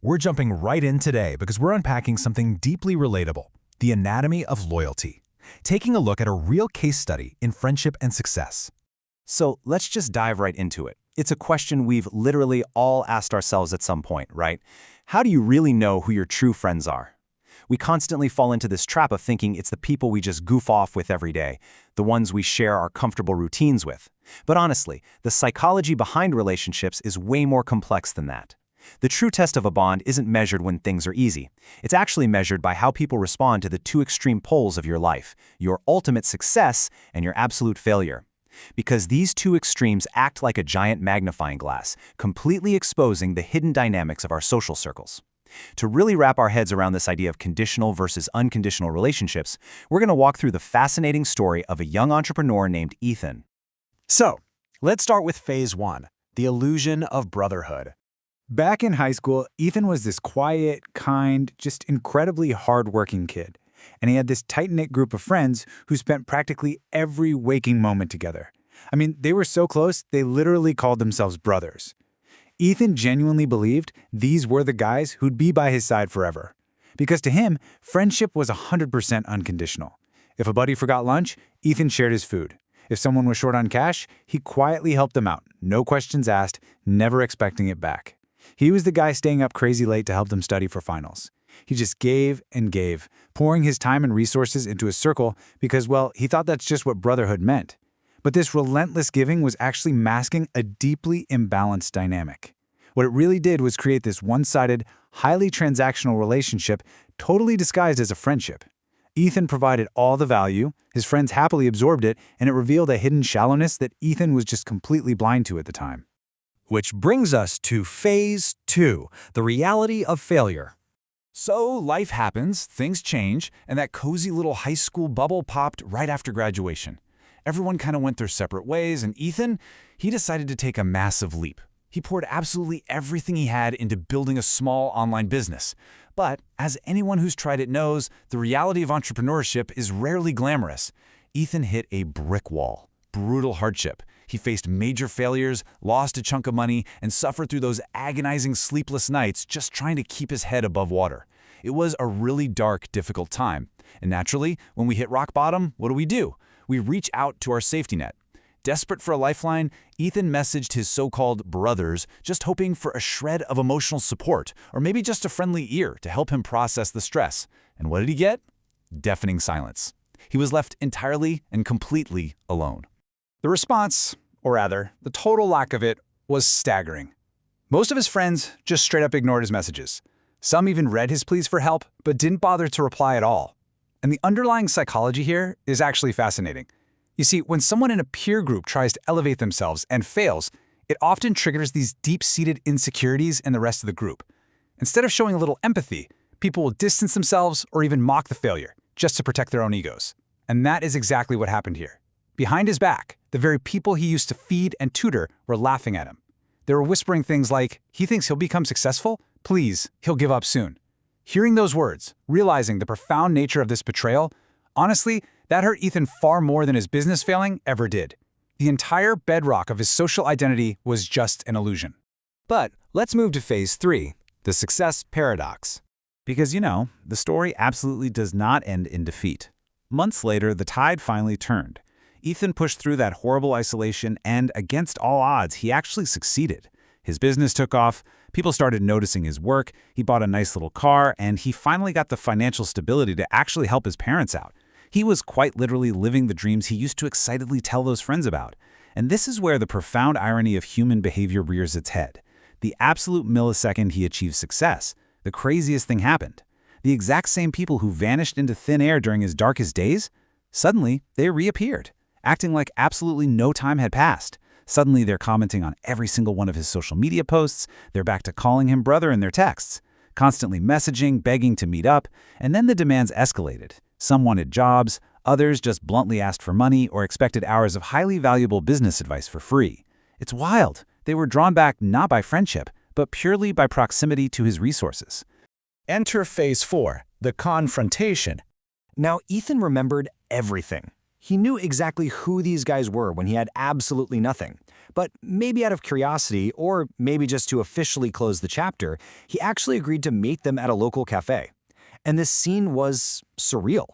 We're jumping right in today because we're unpacking something deeply relatable, the anatomy of loyalty, taking a look at a real case study in friendship and success. So let's just dive right into it. It's a question we've literally all asked ourselves at some point, right? How do you really know who your true friends are? We constantly fall into this trap of thinking it's the people we just goof off with every day, the ones we share our comfortable routines with. But honestly, the psychology behind relationships is way more complex than that. The true test of a bond isn't measured when things are easy. It's actually measured by how people respond to the two extreme poles of your life, your ultimate success and your absolute failure. Because these two extremes act like a giant magnifying glass, completely exposing the hidden dynamics of our social circles. To really wrap our heads around this idea of conditional versus unconditional relationships, we're going to walk through the fascinating story of a young entrepreneur named Ethan. So, let's start with phase one, the illusion of brotherhood. Back in high school, Ethan was this quiet, kind, just incredibly hardworking kid. And he had this tight-knit group of friends who spent practically every waking moment together. I mean, they were so close, they literally called themselves brothers. Ethan genuinely believed these were the guys who'd be by his side forever. Because to him, friendship was 100% unconditional. If a buddy forgot lunch, Ethan shared his food. If someone was short on cash, he quietly helped them out, no questions asked, never expecting it back. He was the guy staying up crazy late to help them study for finals. He just gave and gave, pouring his time and resources into a circle because, well, he thought that's just what brotherhood meant. But this relentless giving was actually masking a deeply imbalanced dynamic. What it really did was create this one-sided, highly transactional relationship totally disguised as a friendship. Ethan provided all the value, his friends happily absorbed it, and it revealed a hidden shallowness that Ethan was just completely blind to at the time. Which brings us to phase two, the reality of failure. So life happens, things change, and that cozy little high school bubble popped right after graduation. Everyone kind of went their separate ways, and Ethan, he decided to take a massive leap. He poured absolutely everything he had into building a small online business. But as anyone who's tried it knows, the reality of entrepreneurship is rarely glamorous. Ethan hit a brick wall, brutal hardship. He faced major failures, lost a chunk of money, and suffered through those agonizing sleepless nights just trying to keep his head above water. It was a really dark, difficult time. And naturally, when we hit rock bottom, what do? We reach out to our safety net. Desperate for a lifeline, Ethan messaged his so-called brothers, just hoping for a shred of emotional support, or maybe just a friendly ear to help him process the stress. And what did he get? Deafening silence. He was left entirely and completely alone. The response, or rather, the total lack of it, was staggering. Most of his friends just straight up ignored his messages. Some even read his pleas for help, but didn't bother to reply at all. And the underlying psychology here is actually fascinating. You see, when someone in a peer group tries to elevate themselves and fails, it often triggers these deep-seated insecurities in the rest of the group. Instead of showing a little empathy, people will distance themselves or even mock the failure, just to protect their own egos. And that is exactly what happened here. Behind his back, the very people he used to feed and tutor were laughing at him. They were whispering things like, "He thinks he'll become successful? Please, he'll give up soon." Hearing those words, realizing the profound nature of this betrayal, honestly, that hurt Ethan far more than his business failing ever did. The entire bedrock of his social identity was just an illusion. But let's move to phase three, the success paradox. Because, the story absolutely does not end in defeat. Months later, the tide finally turned. Ethan pushed through that horrible isolation, and against all odds, he actually succeeded. His business took off, people started noticing his work, he bought a nice little car, and he finally got the financial stability to actually help his parents out. He was quite literally living the dreams he used to excitedly tell those friends about. And this is where the profound irony of human behavior rears its head. The absolute millisecond he achieved success, the craziest thing happened. The exact same people who vanished into thin air during his darkest days, suddenly they reappeared, acting like absolutely no time had passed. Suddenly they're commenting on every single one of his social media posts, they're back to calling him brother in their texts, constantly messaging, begging to meet up, and then the demands escalated. Some wanted jobs, others just bluntly asked for money or expected hours of highly valuable business advice for free. It's wild. They were drawn back not by friendship, but purely by proximity to his resources. Enter phase four, the confrontation. Now, Ethan remembered everything. He knew exactly who these guys were when he had absolutely nothing. But maybe out of curiosity, or maybe just to officially close the chapter, he actually agreed to meet them at a local cafe. And this scene was surreal.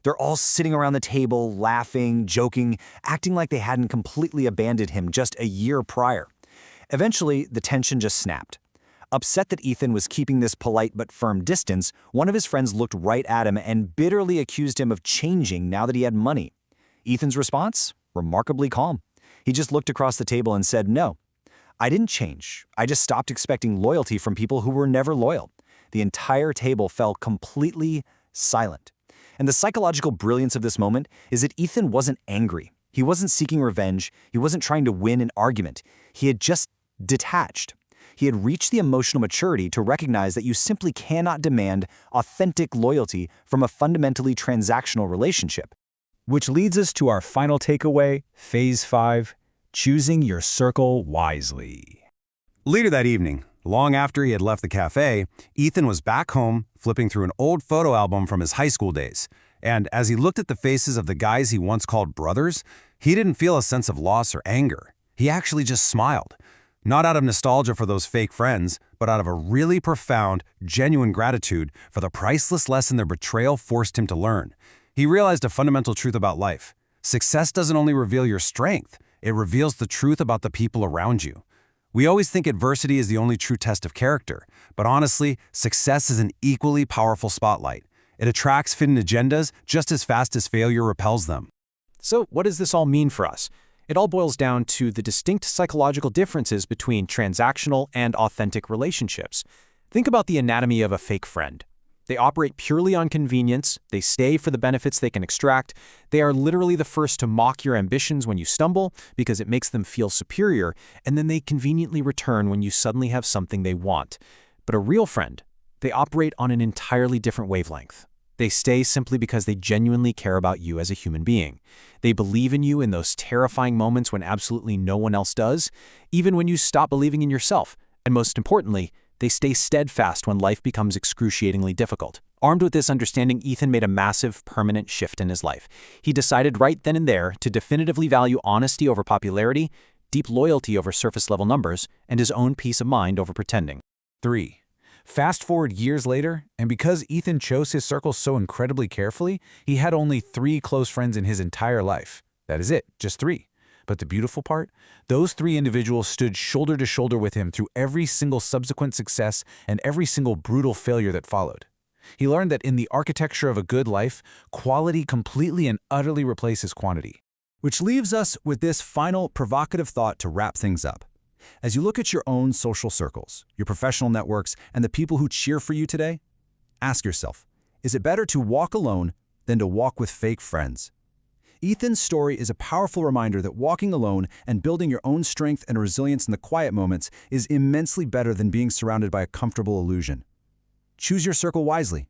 They're all sitting around the table, laughing, joking, acting like they hadn't completely abandoned him just a year prior. Eventually, the tension just snapped. Upset that Ethan was keeping this polite but firm distance, one of his friends looked right at him and bitterly accused him of changing now that he had money. Ethan's response? Remarkably calm. He just looked across the table and said, "No, I didn't change. I just stopped expecting loyalty from people who were never loyal." The entire table fell completely silent. And the psychological brilliance of this moment is that Ethan wasn't angry. He wasn't seeking revenge. He wasn't trying to win an argument. He had just detached. He had reached the emotional maturity to recognize that you simply cannot demand authentic loyalty from a fundamentally transactional relationship. Which leads us to our final takeaway, Phase 5, choosing your circle wisely. Later that evening, long after he had left the cafe, Ethan was back home, flipping through an old photo album from his high school days. And as he looked at the faces of the guys he once called brothers, he didn't feel a sense of loss or anger. He actually just smiled. Not out of nostalgia for those fake friends, but out of a really profound, genuine gratitude for the priceless lesson their betrayal forced him to learn. He realized a fundamental truth about life. Success doesn't only reveal your strength, it reveals the truth about the people around you. We always think adversity is the only true test of character, but honestly, success is an equally powerful spotlight. It attracts hidden agendas just as fast as failure repels them. So what does this all mean for us? It all boils down to the distinct psychological differences between transactional and authentic relationships. Think about the anatomy of a fake friend. They operate purely on convenience, they stay for the benefits they can extract, they are literally the first to mock your ambitions when you stumble because it makes them feel superior, and then they conveniently return when you suddenly have something they want. But a real friend, they operate on an entirely different wavelength. They stay simply because they genuinely care about you as a human being. They believe in you in those terrifying moments when absolutely no one else does, even when you stop believing in yourself. And most importantly, they stay steadfast when life becomes excruciatingly difficult. Armed with this understanding, Ethan made a massive, permanent shift in his life. He decided right then and there to definitively value honesty over popularity, deep loyalty over surface-level numbers, and his own peace of mind over pretending. 3. Fast forward years later, and because Ethan chose his circle so incredibly carefully, he had only 3 close friends in his entire life. That is it, just 3. But the beautiful part? Those 3 individuals stood shoulder to shoulder with him through every single subsequent success and every single brutal failure that followed. He learned that in the architecture of a good life, quality completely and utterly replaces quantity. Which leaves us with this final provocative thought to wrap things up. As you look at your own social circles, your professional networks, and the people who cheer for you today, ask yourself, is it better to walk alone than to walk with fake friends? Ethan's story is a powerful reminder that walking alone and building your own strength and resilience in the quiet moments is immensely better than being surrounded by a comfortable illusion. Choose your circle wisely.